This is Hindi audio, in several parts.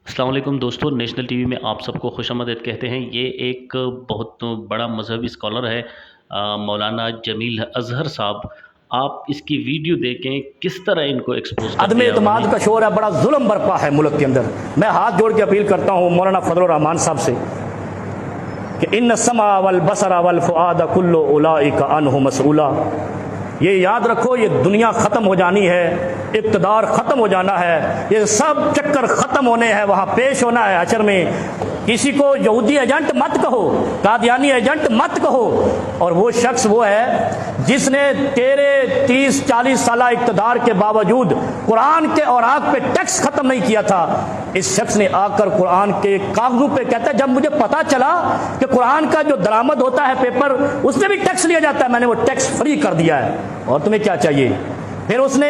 अस्सलाम वालेकुम दोस्तों, नेशनल टीवी में आप सबको खुशामदीद कहते हैं। ये एक बहुत बड़ा मजहबी स्कॉलर है मौलाना जमील अज़हर साहब। आप इसकी वीडियो देखें किस तरह इनको एक्सपोज करते अदम हैं एतमाद का शोर है, बड़ा जुल्म बरपा है मुल्क के अंदर। मैं हाथ जोड़ के अपील करता हूँ मौलाना फजल रहमान साहब से कि इन समा वल बसरा वल फुआद कुल्लु उलाइका अन्हु मसऊला। ये याद रखो, ये दुनिया ख़त्म हो जानी है, इक़्तिदार ख़त्म हो जाना है, ये सब चक्कर ख़त्म होने हैं, वहाँ पेश होना है अचर में। किसी को यहूदी एजेंट मत कहो, कादियानी एजेंट मत कहो। और वो शख्स वो है जिसने तेरे 30-40 साल इक़्तिदार के बावजूद कुरान के औराक पे टैक्स ख़त्म नहीं किया था। इस शख्स ने आकर कुरान के कागजों पे कहता है, जब मुझे पता चला कि कुरान का जो दरामद होता है पेपर, उसमें भी टैक्स लिया जाता है, मैंने वो टैक्स फ्री कर दिया है। और तुम्हें क्या चाहिए? फिर उसने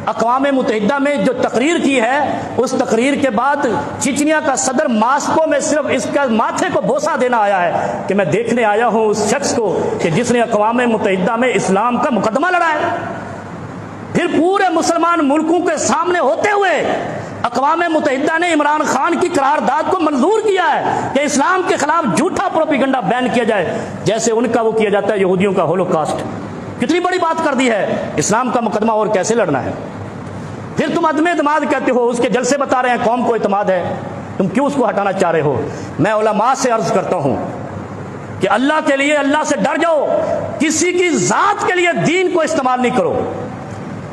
अक़वाम मुत्तहिदा में जो तकरीर की है, उस तकरीर के बाद चिचनिया का सदर मास्को में सिर्फ इसका माथे को बोसा देना आया है कि मैं देखने आया हूं उस शख्स को कि जिसने अक़वाम मुत्तहिदा में इस्लाम का मुकदमा लड़ा है। फिर पूरे मुसलमान मुल्कों के सामने होते हुए अक़वाम मुत्तहिदा ने इमरान खान की करारदाद को मंजूर किया है कि इस्लाम के खिलाफ झूठा प्रोपेगेंडा बैन किया जाए, जैसे उनका वो किया जाता है यहूदियों का होलोकॉस्ट। कितनी बड़ी बात कर दी है, इस्लाम का मुकदमा और कैसे लड़ना है। फिर तुम अदम एतमाद कहते हो, उसके जलसे बता रहे हैं कौम को एतमाद है, तुम क्यों उसको हटाना चाह रहे हो? मैं उलमा से अर्ज करता हूं कि अल्लाह के लिए अल्लाह से डर जाओ, किसी की जात के लिए दीन को इस्तेमाल नहीं करो।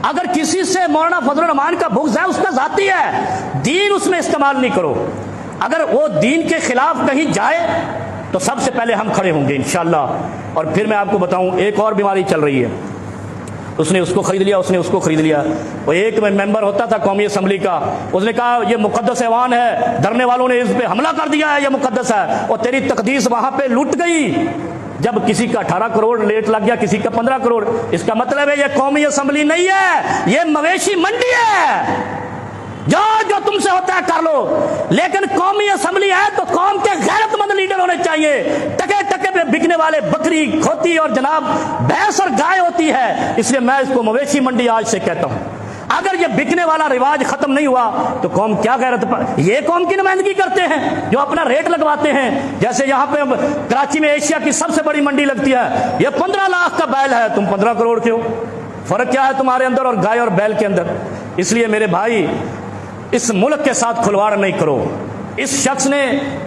अगर किसी से मौलाना फजल रहमान का बुग़्ज़ है, उसका जाती है, दीन उसमें इस्तेमाल नहीं करो। अगर वो दीन के खिलाफ कहीं जाए तो सबसे पहले हम खड़े होंगे इंशाअल्लाह। और फिर मैं आपको बताऊं, एक और बीमारी चल रही है, उसने उसको खरीद लिया, उसने उसको खरीद लिया। वो एक मेंबर होता था कौमी असम्बली का, उसने कहा ये मुकद्दस ऐवान है, डरने वालों ने इस पे हमला कर दिया है, ये मुकद्दस है, और तेरी तकदीस वहां पे लूट गई। जब किसी का 18 करोड़ लेट लग गया, किसी का 15 करोड़, इसका मतलब है ये कौमी असम्बली नहीं है, ये मवेशी मंडी है। जो जो तुमसे होता है कर लो, लेकिन कौमी असम्बली है तो कौम के गैरतमंद लीडर होने चाहिए। टके टके पे बिकने वाले बकरी, खोती और जनाब भैंस और गाय होती है, इसलिए मैं इसको मवेशी मंडी आज से कहता हूं। अगर ये बिकने वाला रिवाज खत्म नहीं हुआ तो कौम क्या गैरत, ये कौम की नुमाइंदगी करते हैं जो अपना रेट लगवाते हैं। जैसे यहाँ पे कराची में एशिया की सबसे बड़ी मंडी लगती है, ये 15 लाख का बैल है, तुम 15 करोड़ के हो। फर्क क्या है तुम्हारे अंदर और गाय और बैल के अंदर? इसलिए मेरे भाई, इस मुल्क के साथ खुलवाड़ नहीं करो। इस शख्स ने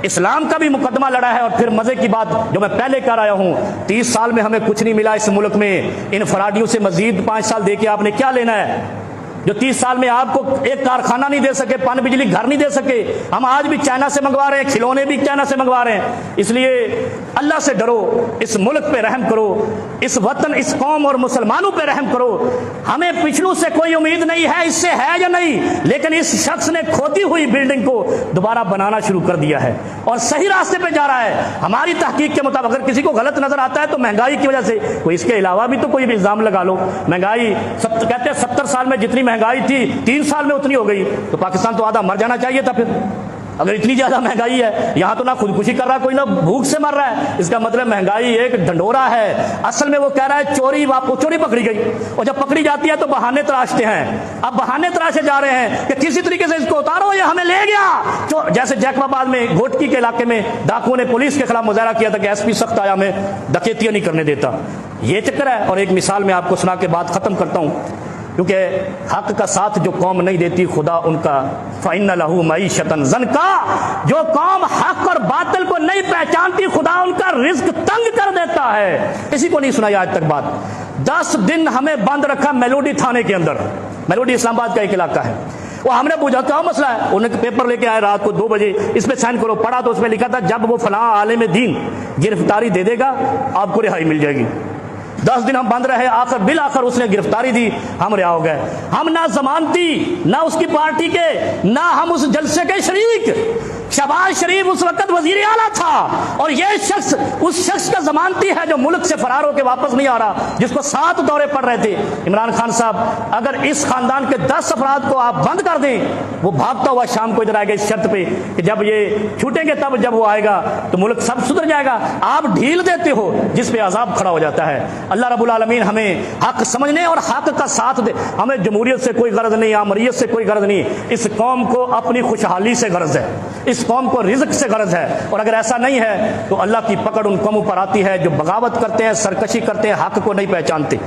इस्लाम का भी मुकदमा लड़ा है। और फिर मजे की बात जो मैं पहले कर आया हूं, 30 साल में हमें कुछ नहीं मिला इस मुल्क में, इन फराडियों से मजीद 5 साल दे के आपने क्या लेना है? जो 30 साल में आपको एक कारखाना नहीं दे सके, पानी बिजली घर नहीं दे सके, हम आज भी चाइना से मंगवा रहे हैं, खिलौने भी चाइना से मंगवा रहे हैं। इसलिए अल्लाह से डरो, इस मुल्क पे रहम करो, इस वतन, इस कौम और मुसलमानों पे रहम करो। हमें पिछलों से कोई उम्मीद नहीं है, इससे है या नहीं, लेकिन इस शख्स ने खोदी हुई बिल्डिंग को दोबारा बनाना शुरू कर दिया है और सही रास्ते पे जा रहा है। हमारी तहकीक के मुताबिक अगर किसी को गलत नजर आता है तो महंगाई की वजह से, कोई इसके अलावा भी तो कोई भी इल्जाम लगा लो। महंगाई कहते हैं 70 साल में जितनी महंगाई थी 3 साल में उतनी हो गई, तो पाकिस्तान तो आधा मर जाना चाहिए था। फिर अगर इतनी ज्यादा महंगाई है, यहां तो ना खुदकुशी कर रहा है कोई, ना भूख से मर रहा है, इसका मतलब महंगाई एक ढंढोरा है। असल में वो कह रहा है चोरी पकड़ी गई, और जब पकड़ी जाती है तो बहाने तराशते हैं। अब बहाने तराशे जा रहे हैं कि किसी तरीके से इसको उतारो, ये हमें ले गया। जैसे जैकबाबाद में घोटकी के इलाके में डाकुओं ने पुलिस के खिलाफ मुजाहरा किया था कि एसपी सख्त आया, हमें डकैतियां नहीं करने देता। ये चक्कर है। और एक मिसाल मैं आपको सुना के बात खत्म करता हूं, क्योंकि हक का साथ जो कौम नहीं देती, खुदा उनका फ़इन्न लहू मईशतन ज़नका, जो कौम हक और बातिल को नहीं पहचानती, खुदा उनका रिज्क तंग कर देता है। किसी को नहीं सुनाई आज तक बात। 10 दिन हमें बंद रखा मेलोडी थाने के अंदर। मेलोडी इस्लामाबाद का एक इलाका है। वो हमने पूछा क्या मसला है, उन्हें पेपर लेके आए रात को 2 बजे, इस पे साइन करो। पढ़ा तो उसमें लिखा था जब वो फलां आलिम दीन गिरफ्तारी दे देगा आपको रिहाई मिल जाएगी। 10 दिन हम बंद रहे, आखिर बिल आखिर उसने गिरफ्तारी दी, हम रिहा हो गए। हम ना जमानती, ना उसकी पार्टी के, ना हम उस जलसे के शरीक। शहबाज शरीफ उस वक्त वजीर आला था और यह शख्स उस शख्स का जमानती है जो मुल्क से फरार होकर वापस नहीं आ रहा, जिसको 7 दौरे पड़ रहे थे। इमरान खान साहब, अगर इस खानदान के 10 अफराद को आप बंद कर दें, वो भागता हुआ शाम को इधर आएगा इस शर्त पे कि जब ये छूटेंगे तब जब वो आएगा तो मुल्क सब सुधर जाएगा। आप ढील देते हो जिस पे अजाब खड़ा हो जाता है। अल्लाह रब्बुल आलमीन हमें हक समझने और हक का साथ दे। हमें जमहूरियत से कोई गर्ज नहीं, आमरीत से कोई गर्ज नहीं। इस कौम को अपनी खुशहाली से गर्ज है, इस कौम को रिज़्क से गर्ज है। और अगर ऐसा नहीं है तो अल्लाह की पकड़ उन कौमों पर आती है जो बगावत करते हैं, सरकशी करते हैं, हक को नहीं पहचानते।